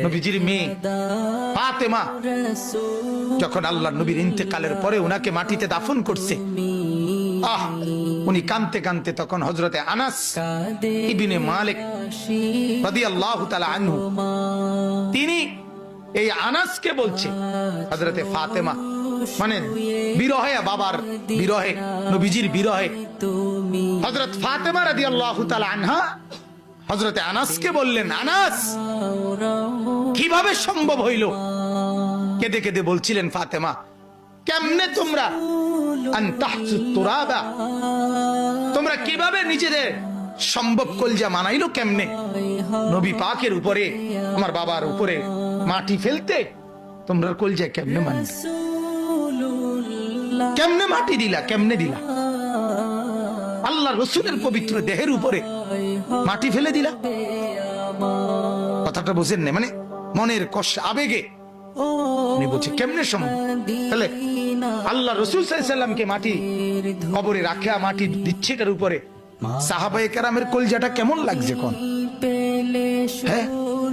নবীজির মেয়ে ফাতেমা যখন আল্লাহর নবীর ইন্তেকালের পরে উনাকে মাটিতে দাফন করছে, উনি কাঁদতে কাঁদতে তখন হযরতে আনাস ইবনে মালিক রাদিয়াল্লাহু তাআলা আনহু তিনি এই আনাসকে বলছে, হযরতে ফাতেমা মানে বিরহে, বাবার বিরহে, নবীজির বিরহে হযরত ফাতেমা রাদিয়াল্লাহু তাআলা আনহা হযরতে আনাসকে বললেন, আনাস কিভাবে সম্ভব হইল? কেঁদে কেঁদে বলছিলেন ফাতেমা, কেমনে তোমরা তোমরা কিভাবে নিজেদের সম্ভব কলজা মানাইলো? কেমনে নবী পাকের উপরে, আমার বাবার উপরে মাটি ফেলতে তোমরা কলজা কেমনে মানলে? কেমনে মাটি দিলা? কেমনে দিলা? আল্লাহ রসুলের পবিত্র দেহের উপরে মাটি ফেলে দিলা? কথাটা বুঝেন না, মানে মনের কষ্ট, আবেগে উনি বলছে কেমনে সম্ভব? তাহলে আল্লাহ রসুল সাল্লাল্লাহু আলাইহি সাল্লামকে মাটি কবরে রাখা, মাটি দিচ্ছে কার উপরে, সাহাবায়ে কেরামের কলজাটা কেমন লাগছে কোন? হ্যাঁ,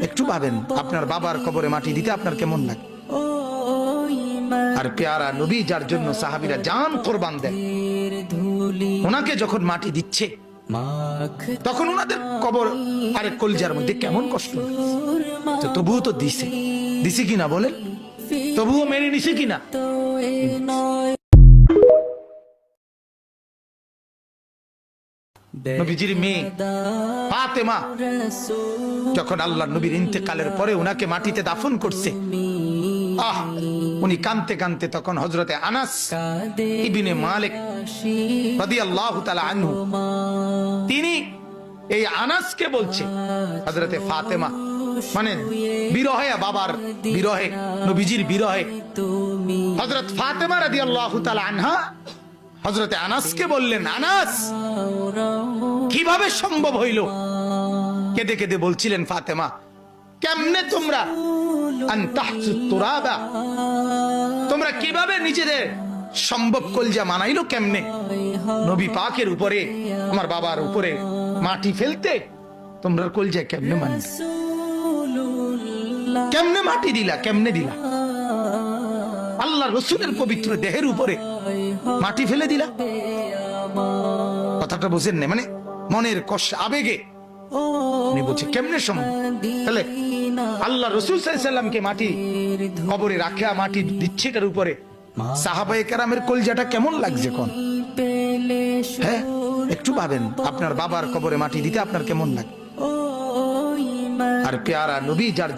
একটু ভাবেন, আপনার বাবার কবরে মাটি দিতে আপনার কেমন লাগে? আর পেয়ারা নবী যার জন্য সাহাবীরা জান কোরবান দেন, ওনাকে যখন মাটি দিচ্ছে তখন ওনাদের কবর আরে কলজার মধ্যে কেমন কষ্ট লাগছে। তবুও তো দিছে কিনা বলেন? তবুও মেনে নিছে কিনা? নবীজির মেয়ে ফাতেমা যখন আল্লাহর নবীর ইন্তেকালের পরে উনাকে মাটিতে দাফন করছে, উনি কাঁদতে কাঁদতে তখন হযরতে আনাস ইবনে মালিক রাদিয়াল্লাহু তাআলা আনহু তিনি এই আনাসকে বলছে, হযরতে ফাতেমা মানে বিরহে, বাবার বিরহে, নবীজির বিরহে হযরত ফাতেমা রাদিয়াল্লাহু তাআলা আনহা হযরতে আনাসকে বললেন, আনাস কিভাবে সম্ভব হইল? কেঁদে কেঁদে বলছিলেন ফাতেমা, কেমনে তোমরা তোমরা কিভাবে নিজেদের সম্ভব কলজা মানাইলো? কেমনে নবী পাকের উপরে, আমার বাবার উপরে মাটি ফেলতে তোমরা কলজা কেমনে মানলে? কেমনে মাটি দিলা? কেমনে দিলা? আল্লাহ রসুলের পবিত্র দেহের উপরে মাটি ফেলে দিলা? কথাটা বুঝেন না, মানে মনের কষ্ট, আবেগে উনি বলছে কেমনে সম্ভব? তাহলে আল্লাহ রসুল সাল্লাল্লাহু আলাইহি সাল্লামকে মাটি কবরে রাখা, মাটি দিচ্ছে কার উপরে, সাহাবায়ে কেরামের কলজাটা কেমন লাগছে কোন? হ্যাঁ, একটু ভাবেন, আপনার বাবার কবরে মাটি দিতে আপনার কেমন লাগে? আর পেয়ারা নবী যার